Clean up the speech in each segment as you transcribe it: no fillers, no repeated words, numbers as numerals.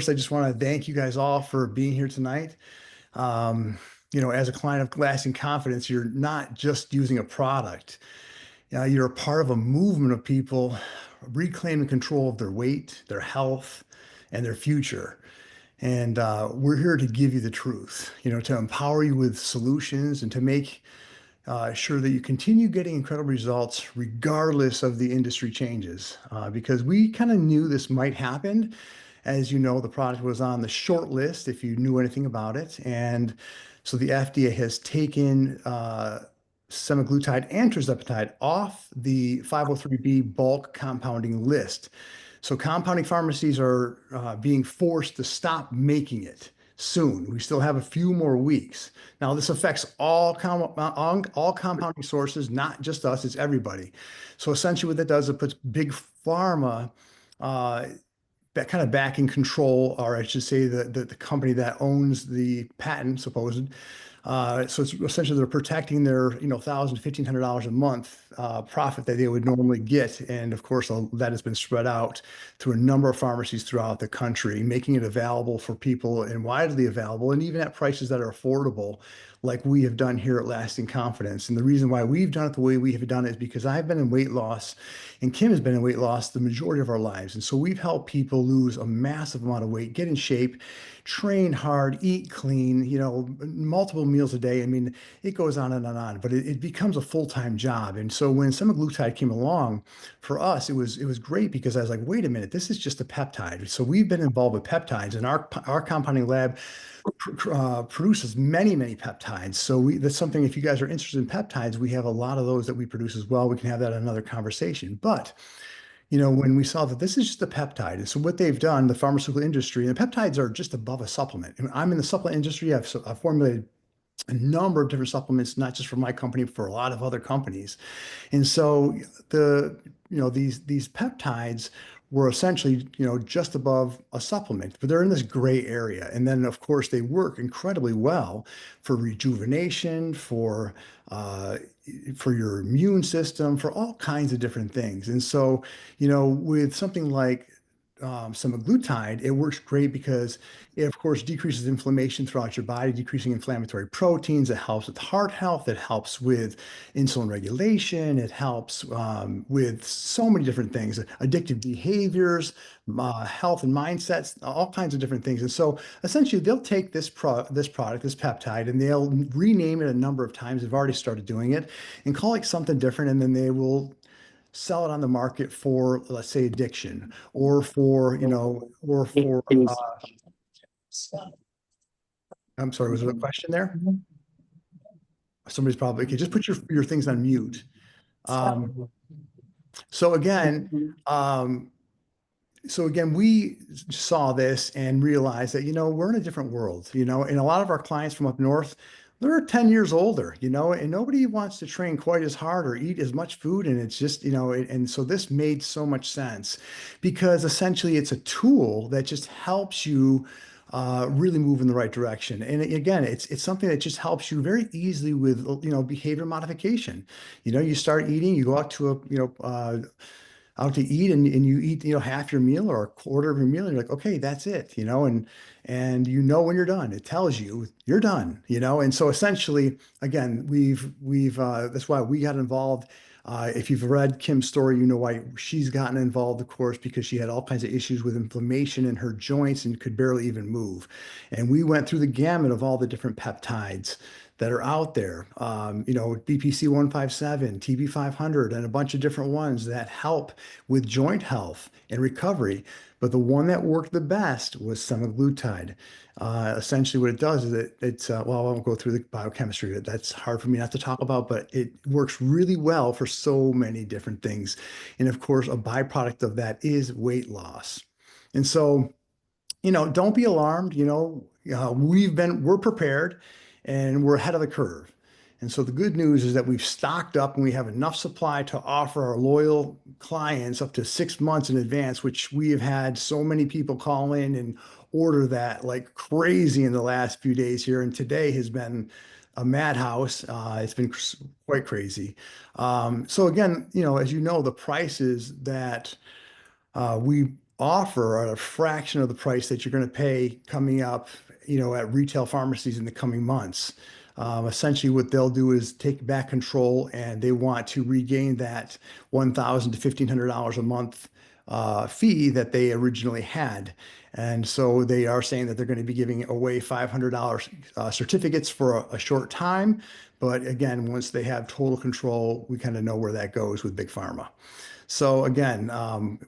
first, I just want to thank you guys all for being here tonight. Um, as a client of Lasting Confidence, you're not just using a product. You're a part of a movement of people reclaiming control of their weight, their health, and their future. And we're here to give you the truth, to empower you with solutions and to make sure that you continue getting incredible results regardless of the industry changes. Because we kind of knew this might happen. As you know, the product was on the short list if you knew anything about it. And so the FDA has taken semaglutide and tirzepatide off the 503B bulk compounding list. So compounding pharmacies are being forced to stop making it soon. We still have a few more weeks. Now, this affects all compounding sources, not just us, it's everybody. So essentially what that does, it puts big pharma uh, kind of back in control, or I should say the company that owns the patent, supposed. So it's essentially they're protecting their, $1,000 to $1,500 a month profit that they would normally get. And of course, that has been spread out through a number of pharmacies throughout the country, making it available for people and widely available, and even at prices that are affordable, like we have done here at Lasting Confidence. And the reason why we've done it the way we have done it is because I've been in weight loss and Kim has been in weight loss the majority of our lives. And so we've helped people lose a massive amount of weight, get in shape, train hard, eat clean, multiple meals a day. I mean, it goes on and on, but it becomes a full-time job. And so when semaglutide came along, for us, it was great because I was like, wait a minute, this is just a peptide. So we've been involved with peptides, and our compounding lab produces many, many peptides. So that's something, if you guys are interested in peptides, we have a lot of those that we produce as well. We can have that in another conversation. But when we saw that this is just a peptide, and so what they've done, the pharmaceutical industry, and peptides are just above a supplement. I mean, I'm in the supplement industry. I've formulated a number of different supplements, not just for my company, but for a lot of other companies. And so these peptides were essentially, just above a supplement, but they're in this gray area. And then of course they work incredibly well for rejuvenation, uh, for your immune system, for all kinds of different things. And so, with something like semaglutide, it works great because it, of course, decreases inflammation throughout your body, decreasing inflammatory proteins. It helps with heart health. It helps with insulin regulation. It helps with so many different things, addictive behaviors, health and mindsets, all kinds of different things. And so essentially, they'll take this product, this peptide, and they'll rename it a number of times. They've already started doing it and call it something different. And then they will sell it on the market for, let's say, addiction, or for, I'm sorry, was there a question there? Somebody's probably, okay, just put your things on mute. So again, um, we saw this and realized that, we're in a different world, and a lot of our clients from up north, they're 10 years older, and nobody wants to train quite as hard or eat as much food. And it's just, and so this made so much sense because essentially it's a tool that just helps you really move in the right direction. And again, it's something that just helps you very easily with, behavior modification. You start eating, you go out to out to eat, and you eat, half your meal or a quarter of your meal, and you're like, okay, that's it, and when you're done, it tells you you're done, and so essentially, again, we've that's why we got involved. If you've read Kim's story, you know why she's gotten involved, of course, because she had all kinds of issues with inflammation in her joints and could barely even move. And we went through the gamut of all the different peptides that are out there, BPC 157, TB 500, and a bunch of different ones that help with joint health and recovery. But the one that worked the best was semaglutide. Essentially, what it does is it's, well, I won't go through the biochemistry. That's hard for me not to talk about, but it works really well for so many different things. And of course, a byproduct of that is weight loss. And so, don't be alarmed. We're prepared and we're ahead of the curve. And so the good news is that we've stocked up and we have enough supply to offer our loyal clients up to 6 months in advance, which we have had so many people call in and order that like crazy in the last few days here. And today has been a madhouse. It's been quite crazy. So again, as you know, the prices that we offer at a fraction of the price that you're going to pay coming up, at retail pharmacies in the coming months. Essentially, what they'll do is take back control, and they want to regain that $1,000 to $1,500 a month fee that they originally had. And so they are saying that they're going to be giving away $500 certificates for a short time. But again, once they have total control, we kind of know where that goes with Big Pharma. So again,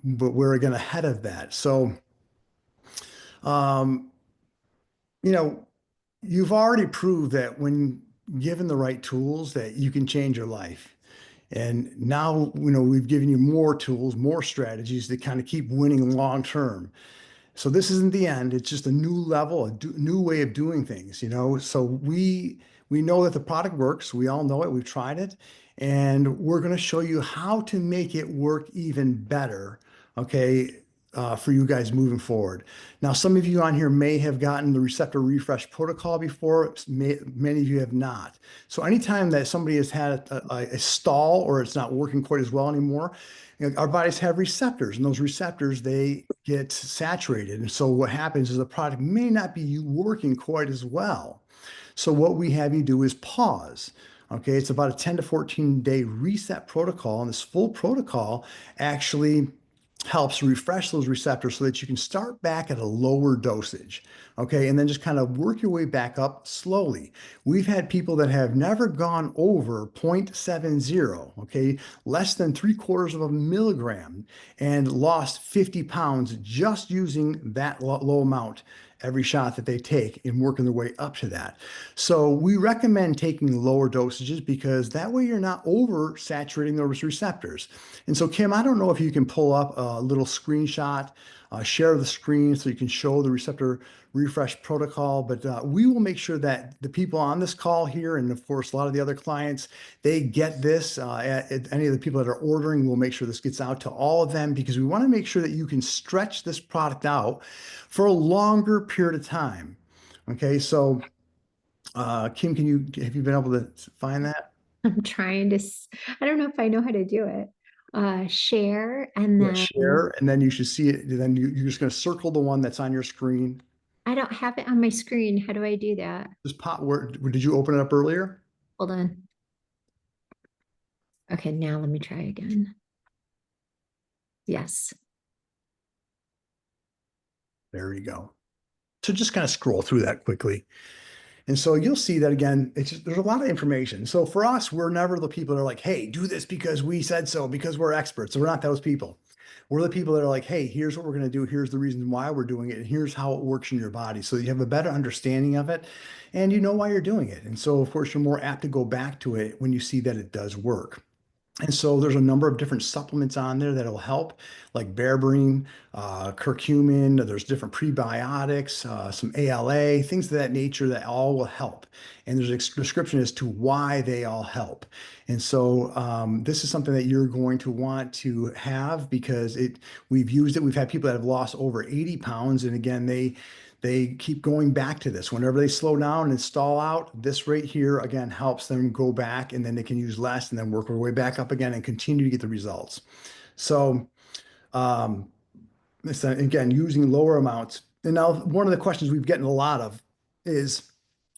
but we're again ahead of that. So, um, you know, you've already proved that when given the right tools that you can change your life. And now, we've given you more tools, more strategies to kind of keep winning long term. So this isn't the end. It's just a new level, new way of doing things. So we know that the product works. We all know it. We've tried it, and we're going to show you how to make it work even better. Okay. For you guys moving forward. Now, some of you on here may have gotten the receptor refresh protocol before. Many of you have not. So anytime that somebody has had a stall or it's not working quite as well anymore, our bodies have receptors, and those receptors, they get saturated. And so what happens is the product may not be working quite as well. So what we have you do is pause. Okay, it's about a 10 to 14-day reset protocol, and this full protocol actually helps refresh those receptors so that you can start back at a lower dosage. Okay, and then just kind of work your way back up slowly. We've had people that have never gone over 0.70, okay, less than 3/4 of a milligram, and lost 50 pounds just using that low amount every shot that they take and working their way up to that. So we recommend taking lower dosages because that way you're not oversaturating those receptors. And so, Kim, I don't know if you can pull up a little screenshot, share the screen so you can show the receptor refresh protocol, but we will make sure that the people on this call here, and of course, a lot of the other clients, they get this. Any of the people that are ordering, we'll make sure this gets out to all of them because we want to make sure that you can stretch this product out for a longer period of time. Okay, so Kim, have you been able to find that? I'm trying to, I don't know if I know how to do it. Share and Yeah, then share, and then you should see it. Then you're just going to circle the one that's on your screen. I don't have it on my screen. How do I do that? Just pop. Where did you open it up earlier? Hold on. Okay, now let me try again. Yes. There you go. So just kind of scroll through that quickly. And so you'll see that again, there's a lot of information. So for us, we're never the people that are like, hey, do this because we said so, because we're experts. So we're not those people. We're the people that are like, hey, here's what we're going to do. Here's the reason why we're doing it. And here's how it works in your body. So you have a better understanding of it and you know why you're doing it. And so, of course, you're more apt to go back to it when you see that it does work. And so there's a number of different supplements on there that'll help, like berberine, curcumin. There's different prebiotics, some ALA, things of that nature that all will help. And there's a description as to why they all help. And so this is something that you're going to want to have because we've used it. We've had people that have lost over 80 pounds. And again, they keep going back to this. Whenever they slow down and stall out, this right here, again, helps them go back and then they can use less and then work their way back up again and continue to get the results. So, um, again, using lower amounts. And now one of the questions we've gotten a lot of is,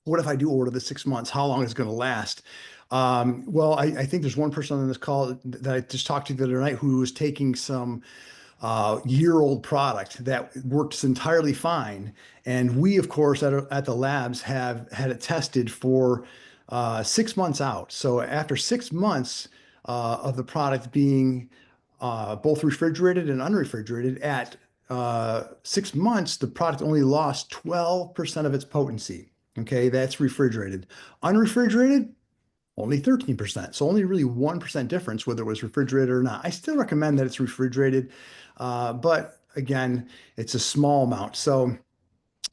what if I do order the 6 months? How long is it going to last? Well, I think there's one person on this call that I just talked to the other night who was taking some year-old product that works entirely fine. And we, of course, at the labs have had it tested for 6 months out. So after 6 months of the product being both refrigerated and unrefrigerated, at 6 months, the product only lost 12% of its potency. Okay, that's refrigerated. Unrefrigerated, only 13%. So only really 1% difference whether it was refrigerated or not. I still recommend that it's refrigerated, but again, it's a small amount. So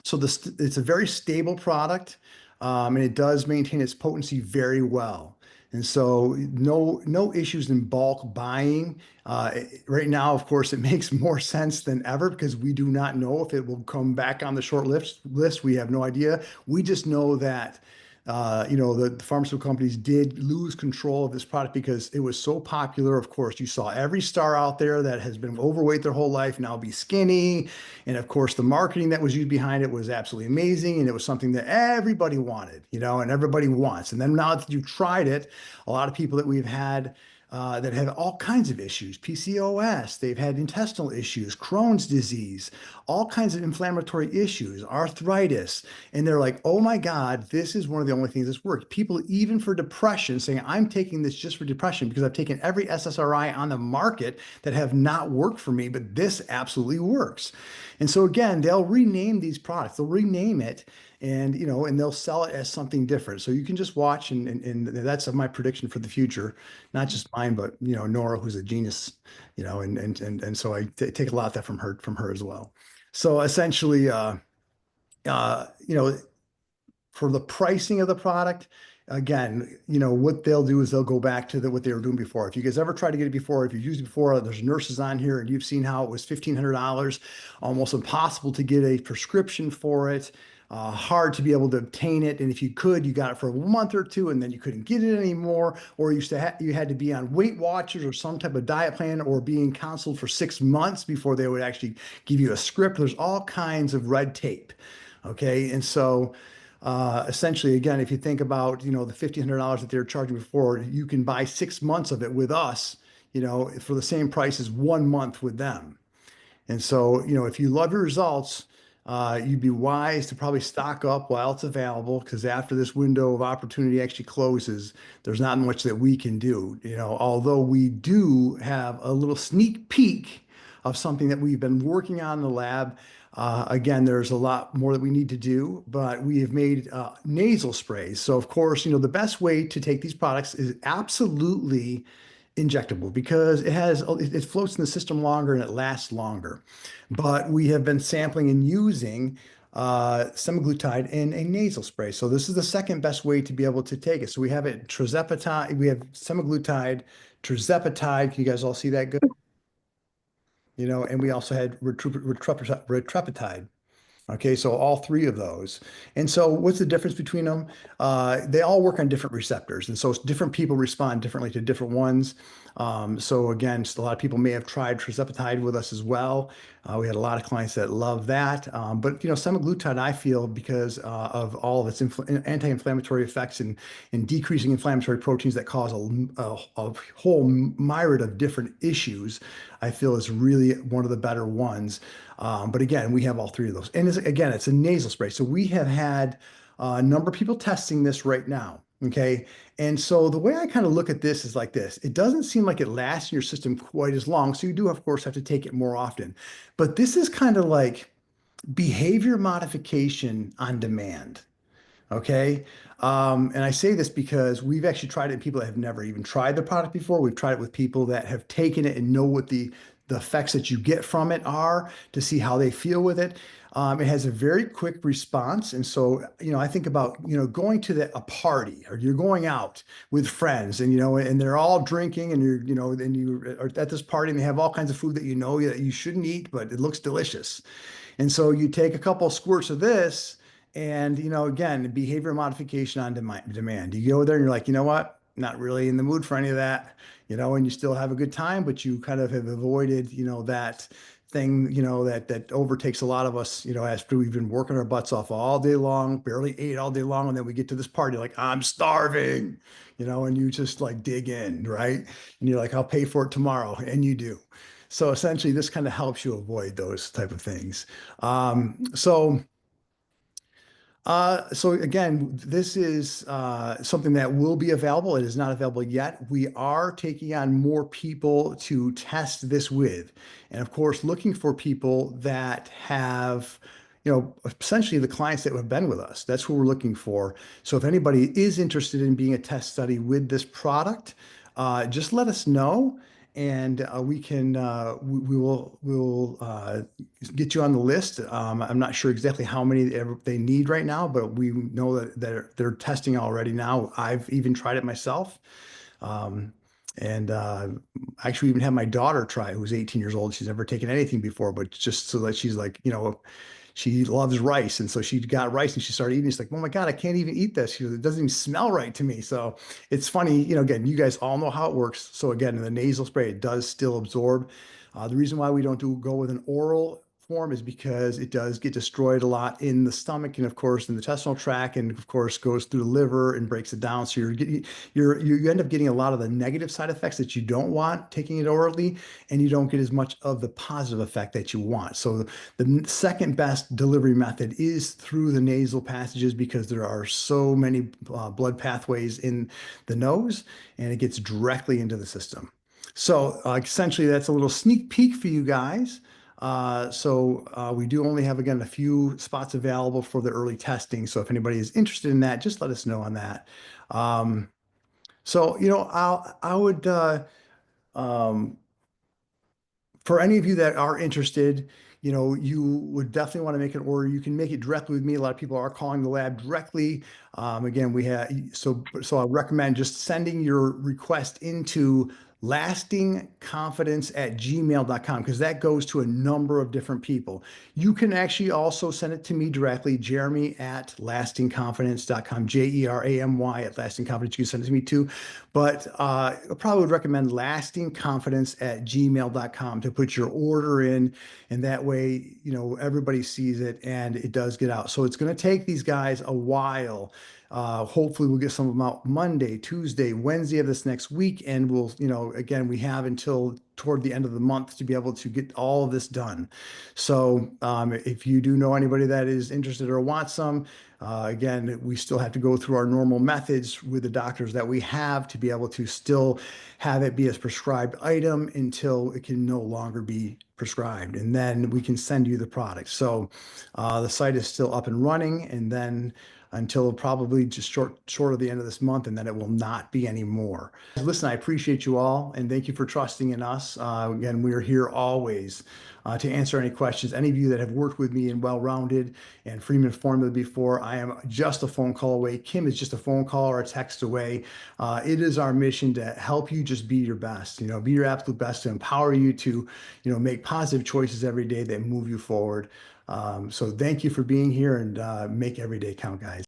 it's a very stable product, and it does maintain its potency very well. And so no issues in bulk buying. Right now, of course, it makes more sense than ever because we do not know if it will come back on the short list. We have no idea. We just know that The pharmaceutical companies did lose control of this product because it was so popular. Of course, you saw every star out there that has been overweight their whole life now be skinny. And of course, the marketing that was used behind it was absolutely amazing. And it was something that everybody wanted, and everybody wants. And then now that you've tried it, a lot of people that we've had that have all kinds of issues, PCOS, they've had intestinal issues, Crohn's disease, all kinds of inflammatory issues, arthritis. And they're like, oh my God, this is one of the only things that's worked. People, even for depression, saying, I'm taking this just for depression because I've taken every SSRI on the market that have not worked for me, but this absolutely works. And so again, they'll rename these products, they'll rename it and they'll sell it as something different. So you can just watch, and that's my prediction for the future, not just mine, but Nora, who's a genius, and so I take a lot of that from her as well. So essentially, uh, you know, for the pricing of the product, again, what they'll do is they'll go back to what they were doing before. If you guys ever tried to get it before, if you've used it before, there's nurses on here and you've seen how it was $1,500, almost impossible to get a prescription for it. Hard to be able to obtain it, and if you could, you got it for a month or two, and then you couldn't get it anymore, or you had to be on Weight Watchers or some type of diet plan, or being counseled for 6 months before they would actually give you a script. There's all kinds of red tape. Okay, and so essentially, again, if you think about the $1,500 that they're charging before, you can buy 6 months of it with us, for the same price as 1 month with them. And so, if you love your results, you'd be wise to probably stock up while it's available, because after this window of opportunity actually closes, there's not much that we can do. Although we do have a little sneak peek of something that we've been working on in the lab. Again, there's a lot more that we need to do, but we have made nasal sprays. So, of course, the best way to take these products is absolutely injectable because it floats in the system longer and it lasts longer. But we have been sampling and using semaglutide in a nasal spray. So this is the second best way to be able to take it. So we have it Tirzepatide, we have semaglutide, Tirzepatide. Can you guys all see that good? And we also had Retrepatide. Okay, so all three of those. And so what's the difference between them? They all work on different receptors. And so different people respond differently to different ones. So again, just a lot of people may have tried Tirzepatide with us as well. We had a lot of clients that love that. But semaglutide, I feel, because of all of its anti-inflammatory effects and decreasing inflammatory proteins that cause a whole myriad of different issues, I feel is really one of the better ones. But again, we have all three of those. And again, it's a nasal spray. So we have had a number of people testing this right now. Okay. And so the way I kind of look at this is like this. It doesn't seem like it lasts in your system quite as long. So you do, of course, have to take it more often. But this is kind of like behavior modification on demand. Okay. And I say this because we've actually tried it in people that have never even tried the product before. We've tried it with people that have taken it and know what the effects that you get from it are, to see how they feel with it. It has a very quick response. And so, I think about, going to a party, or you're going out with friends and they're all drinking, and and you are at this party and they have all kinds of food that that you shouldn't eat, but it looks delicious. And so you take a couple of squirts of this, and again, behavior modification on demand. You go there and you're like, you know what? Not really in the mood for any of that, and you still have a good time, but you kind of have avoided, that thing, that overtakes a lot of us, after we've been working our butts off all day long, barely ate all day long, and then we get to this party, like, I'm starving, and you just like dig in, right? And you're like, I'll pay for it tomorrow, and you do. So essentially, this kind of helps you avoid those type of things. So again, this is something that will be available. It is not available yet. We are taking on more people to test this with, and of course, looking for people that have, essentially the clients that have been with us. That's who we're looking for. So if anybody is interested in being a test study with this product, just let us know, and we will get you on the list. I'm not sure exactly how many they need right now, but we know that they're testing already now. I've even tried it myself. Um, and actually even had my daughter try, who's 18 years old. She's never taken anything before, but just so that she's like, she loves rice. And so she got rice and she started eating. She's like, oh my God, I can't even eat this. She goes, it doesn't even smell right to me. So it's funny, again, you guys all know how it works. So again, in the nasal spray, it does still absorb. The reason why we don't go with an oral form is because it does get destroyed a lot in the stomach and of course in the intestinal tract and of course goes through the liver and breaks it down. So you end up getting a lot of the negative side effects that you don't want taking it orally, and you don't get as much of the positive effect that you want. So the second best delivery method is through the nasal passages because there are so many blood pathways in the nose and it gets directly into the system. So essentially, that's a little sneak peek for you guys. We do only have, again, a few spots available for the early testing. So if anybody is interested in that, just let us know on that. Um, I would, um, for any of you that are interested, you would definitely want to make an order. You can make it directly with me. A lot of people are calling the lab directly. Again, so I recommend just sending your request into lastingconfidence@gmail.com because that goes to a number of different people. You can actually also send it to me directly, Jeramy@lastingconfidence.com, Jeramy@lastingconfidence. You can send it to me too. But I probably would recommend lastingconfidence@gmail.com to put your order in. And that way, everybody sees it and it does get out. So it's going to take these guys a while. Hopefully we'll get some of them out Monday, Tuesday, Wednesday of this next week. And again, we have until toward the end of the month to be able to get all of this done. So if you do know anybody that is interested or wants some, again, we still have to go through our normal methods with the doctors that we have to be able to still have it be a prescribed item until it can no longer be prescribed. And then we can send you the product. So the site is still up and running, and then until probably just short of the end of this month, and then it will not be anymore. Listen, I appreciate you all, and thank you for trusting in us. Again, we are here always to answer any questions. Any of you that have worked with me in Well-Rounded and Freeman Formula before, I am just a phone call away. Kim is just a phone call or a text away. It is our mission to help you just be your best, be your absolute best, to empower you to, make positive choices every day that move you forward. So thank you for being here, and make every day count, guys.